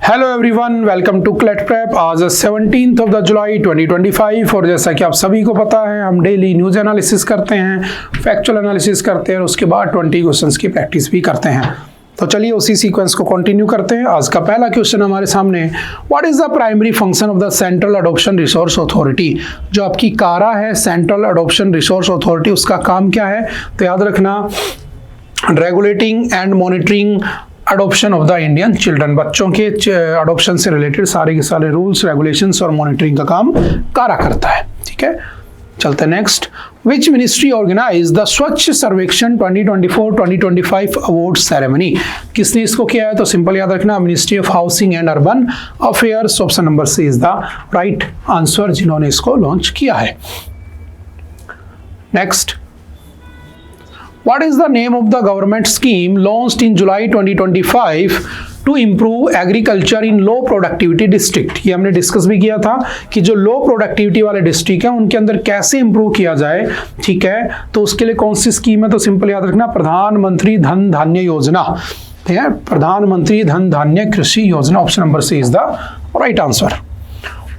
Hello everyone, welcome to CLAT prep. आज 17 of the जुलाई 2025 और जैसा कि आप सभी को पता है हम डेली न्यूज़ एनालिसिस करते हैं, फैक्चुअल एनालिसिस करते हैं और उसके बाद 20 क्वेश्चंस की प्रैक्टिस भी करते हैं। तो चलिए उसी सीक्वेंस को कंटिन्यू करते हैं। आज का पहला क्वेश्चन हमारे सामने, what is the primary function of the central adoption resource authority. जो आपकी कारा है, सेंट्रल अडॉप्शन रिसोर्स अथॉरिटी, उसका काम क्या है? तो याद रखना, regulating and monitoring adoption of the Indian children. बच्चों के अडॉप्शन से रिलेटेड सारे के सारे रूल्स, रेगुलेशंस और मॉनिटरिंग का काम कारा करता है। ठीक है, चलते next. Which ministry organise the Swachh Survekshan 2024-2025 award ceremony. किसने इसको किया है? तो सिंपल याद रखना, ministry of housing and urban affairs. Option number C is the right answer, जिन्होंने इसको लॉन्च किया है। Next, what is the name of the government scheme launched in July 2025 to improve agriculture in low productivity district। ये हमने discuss भी किया था कि जो लो प्रोडक्टिविटी वाले डिस्ट्रिक्ट हैं उनके अंदर कैसे इंप्रूव किया जाए। ठीक है, तो उसके लिए कौन सी स्कीम है? तो सिंपल याद रखना, प्रधानमंत्री धन धान्य योजना। ठीक है, प्रधानमंत्री धन Dhanya Krishi Yojana. Option number C is the right answer.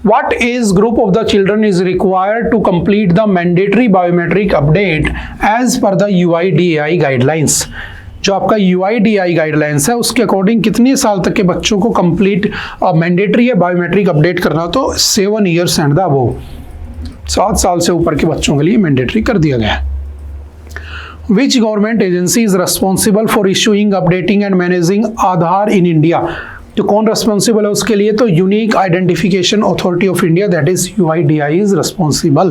What age group of the children is required to complete the mandatory biometric update as per the UIDAI guidelines। जो आपका UIDAI गाइडलाइंस है उसके अकॉर्डिंग कितने साल तक के बच्चों को कंप्लीट मैंडेटरी है बायोमेट्रिक अपडेट करना? तो 7 years एंड द अबव, 7 साल से ऊपर के बच्चों के लिए मैंडेटरी कर दिया गया है। Which government agency is responsible for issuing, updating and managing Aadhaar in India। तो कौन रेस्पॉन्सिबल है उसके लिए? तो unique identification authority of India, that is UIDAI is responsible.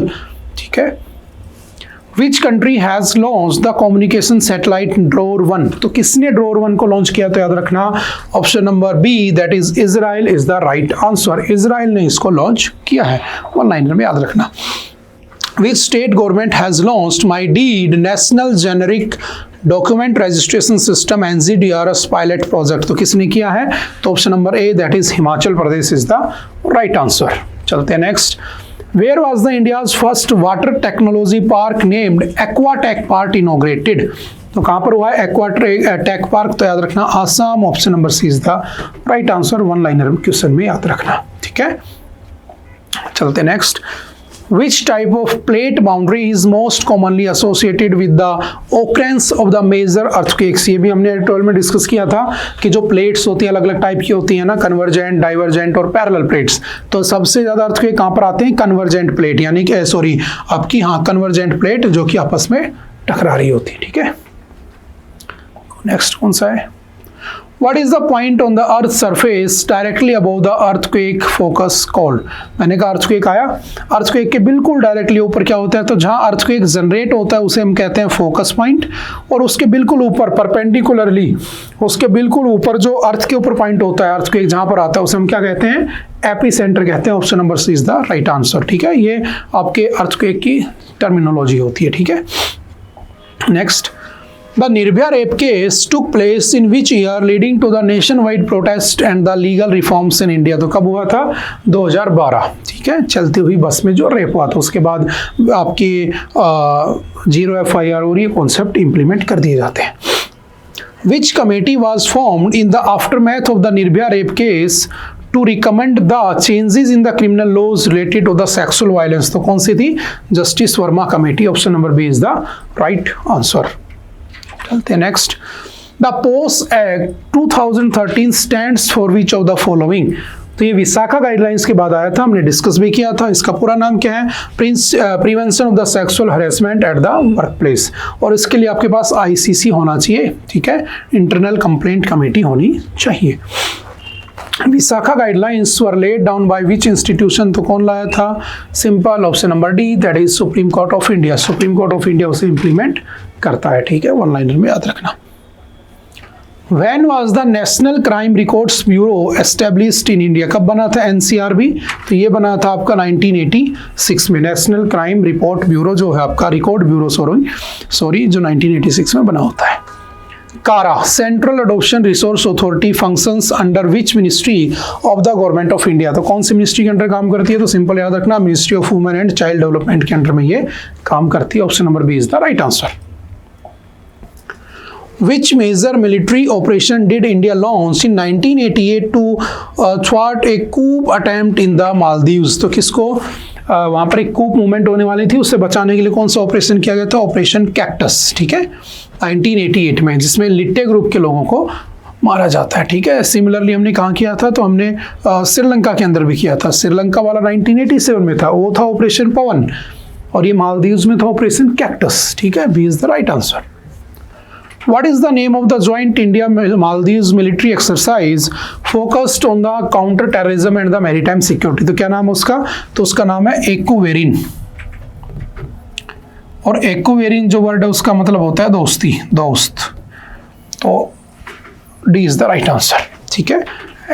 ठीक है। Which country has launch the communication satellite Dror 1। तो किसने ड्रोर 1 को लॉन्च किया? तो याद रखना, option number B that is Israel is the right answer. Israel ने इसको लॉन्च किया है। 1 लाइनर में याद रखना। Which state government has launched My Deed National Generic Document Registration System NGDRS pilot project? तो किसने किया है? तो option number A that is Himachal Pradesh is the right answer. चलते हैं next. Where was the India's first water technology park named Aquatech Park inaugurated? तो कहाँ पर हुआ है Aquatech पार्क? तो याद रखना Assam. Option number C is the right answer. 1 liner question में याद रखना। ठीक है, चलते next. Which type of plate boundary is most commonly associated with the occurrence of the major earthquakes? ये भी हमने 12 में डिस्कस किया था कि जो प्लेट्स होती हैं अलग अलग टाइप की होती हैं ना, कन्वर्जेंट, डाइवर्जेंट और पैरेलल प्लेट्स। तो सबसे ज्यादा अर्थक्वेक कहाँ पर आते हैं? कन्वर्जेंट प्लेट, यानी कि सॉरी आपकी कन्वर्जेंट प्लेट जो कि आपस में टकरा रही होती है। ठीक है, नेक्स्ट कौन सा है? What is the point on the Earth's surface directly above the earthquake focus called? मैंने कहा अर्थक्वेक आया, अर्थक्वेक के बिल्कुल डायरेक्टली ऊपर क्या होता है? तो जहां अर्थक्वेक जनरेट होता है उसे हम कहते हैं फोकस पॉइंट, और उसके बिल्कुल ऊपर परपेंडिकुलरली उसके बिल्कुल ऊपर जो अर्थ के ऊपर पॉइंट होता है अर्थक्वेक जहां पर आता है उसे हम क्या कहते हैं? एपिसेंटर कहते हैं। Option number C is the right answer. ठीक है, ये आपके अर्थक्वेक की टर्मिनोलॉजी होती है। ठीक है, next. The Nirbhaya rape case took place in which year leading to the nationwide protest and the legal reforms in India? तो कब हुआ था? 2012। ठीक है, चलती हुई बस में जो रेप हुआ था उसके बाद आपकी 0 FIR और ये कॉन्सेप्ट इंप्लीमेंट कर दिए जाते हैं। Which committee was formed in the aftermath of the Nirbhaya rape case to recommend the changes in the criminal laws related to the sexual violence? तो कौन सी थी? Justice Verma committee. Option number B is the right answer. चलते हैं next. The post act 2013 stands for which of the following? तो ये Vishakha guidelines के बाद आया था, हमने डिस्कस भी किया था। इसका पूरा नाम क्या है? Prevention of the sexual harassment at the work place, और इसके लिए आपके पास ICC होना चाहिए। ठीक है, इंटरनल कंप्लेंट कमेटी होनी चाहिए। Vishakha guidelines were laid down by which institution? तो कौन लाया था? Simple, option number D that is supreme court of India. Supreme court of India उसे इंप्लीमेंट करता है। ठीक है, 1 लाइनर में याद रखना। When was the National Crime Records Bureau established in India? कब बना था NCRB? तो ये बना था आपका 1986 में। नेशनल क्राइम रिपोर्ट ब्यूरो जो है आपका, रिकॉर्ड ब्यूरो सॉरी जो 1986 में बना होता है। कारा, central adoption resource authority, functions under which ministry of the government of India? तो कौन सी मिनिस्ट्री के अंडर काम करती है? तो सिंपल याद रखना, ministry of women and child development के अंडर में ये काम करती है। Option number B is the right answer. Which major military operation did India launch in 1988 to thwart a coup attempt in the Maldives? तो किसको वहाँ पर एक कूप मूवमेंट होने वाली थी, उससे बचाने के लिए कौन सा ऑपरेशन किया गया था? ऑपरेशन कैक्टस, ठीक है, 1988 में, जिसमें लिट्टे ग्रुप के लोगों को मारा जाता है, ठीक है। सिमिलरली हमने कहाँ किया था? तो हमने श्रीलंका के अंदर भी किया था। श्रीलंका वाला 1987 में था, वो था ऑपरेशन पवन, और ये मालदीव्स में था ऑपरेशन कैक्टस, ठीक है। B is the right answer. What is the name of the joint India Maldives military exercise focused on the counter terrorism and the maritime security? तो क्या नाम है उसका? तो उसका नाम है एक्वेरिन, और एक्वेरिन जो वर्ड है उसका मतलब होता है दोस्ती, दोस्त। तो D is the right answer, ठीक है।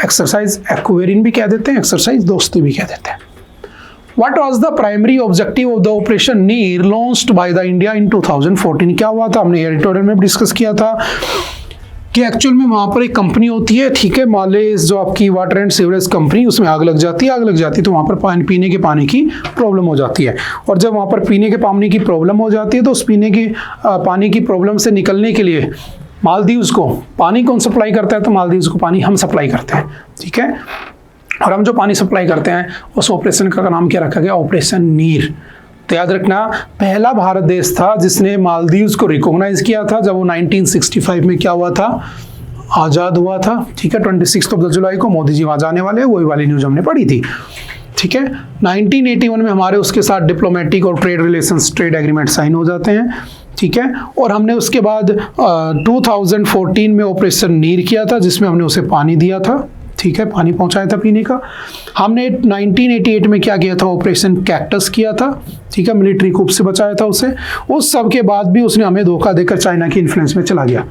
एक्सरसाइज एक्वेरिन भी कह देते हैं, एक्सरसाइज दोस्ती भी कह देते हैं। What was the primary objective of the Operation NEER launched by the India in 2014? क्या हुआ था? हमने एडिटोरियल में डिस्कस किया था कि एक्चुअल में वहाँ पर एक कंपनी होती है, ठीक है, मालेस, जो आपकी वाटर एंड सीवरेज कंपनी, उसमें आग लग जाती है, तो वहाँ पर पीने के पानी की प्रॉब्लम हो जाती है। और जब वहाँ पर पीने के पानी की प्रॉब्लम हो जाती है तो उस पीने की पानी की प्रॉब्लम से निकलने के लिए मालदीव्स को पानी कौन सप्लाई करता है? तो मालदीव्स को पानी हम सप्लाई करते हैं, ठीक है। और हम जो पानी सप्लाई करते हैं उस ऑपरेशन का नाम क्या रखा गया? ऑपरेशन नीर। तो याद रखना, पहला भारत देश था जिसने मालदीव्स को रिकॉग्नाइज किया था जब वो 1965 में क्या हुआ था? आज़ाद हुआ था, ठीक है। 26 जुलाई को मोदी जी वहाँ जाने वाले हैं, वही वाली न्यूज़ हमने पढ़ी थी, ठीक है। 1981 में हमारे उसके साथ डिप्लोमेटिक और trade relations, trade agreement sign हो जाते हैं, ठीक है। और हमने उसके बाद 2014 में ऑपरेशन नीर किया था जिसमें हमने उसे पानी दिया था, ठीक है, पानी पहुंचाया था पीने का। हमने 1988 में क्या किया था? ऑपरेशन कैक्टस किया था, ठीक है, मिलिट्री कूप से बचाया था उसे। उस सब के बाद भी उसने हमें धोखा देकर चाइना की इन्फ्लुएंस में चला गया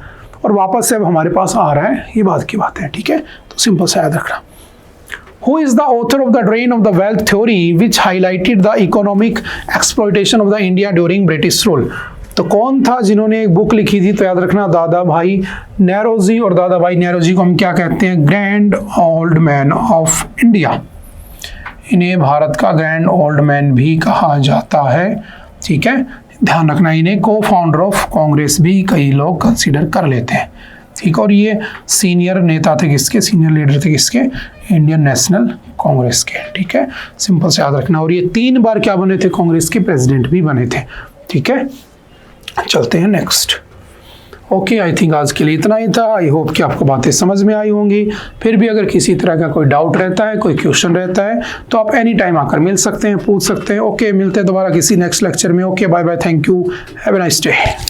और वापस से अब हमारे पास आ रहा है, ये बात की बात है, ठीक है। तो सिंपल सा याद रखना। Who is the author of the drain of the wealth theory which highlighted the economic exploitation of the India during British rule? तो कौन था जिन्होंने एक बुक लिखी थी? तो याद रखना, दादा भाई नेहरूजी। और दादा भाई नेहरूजी को हम क्या कहते हैं? Grand old man of India. इन्हें भारत का ग्रैंड ओल्ड मैन भी कहा जाता है, ठीक है। ध्यान रखना, इन्हें को फाउंडर ऑफ कांग्रेस भी कई लोग कंसीडर कर लेते हैं, ठीक। और ये सीनियर नेता थे किसके? सीनियर लीडर थे किसके? इंडियन नेशनल कांग्रेस के, ठीक है। सिंपल से याद रखना। और ये 3 बार क्या बने थे? कांग्रेस के प्रेसिडेंट भी बने थे, ठीक है। चलते हैं नेक्स्ट। ओके, आई थिंक आज के लिए इतना ही था। आई होप कि आपको बातें समझ में आई होंगी। फिर भी अगर किसी तरह का कोई डाउट रहता है, कोई क्वेश्चन रहता है, तो आप एनी टाइम आकर मिल सकते हैं, पूछ सकते हैं। ओके, मिलते हैं दोबारा किसी नेक्स्ट लेक्चर में। Okay, bye bye, thank you, have a nice day.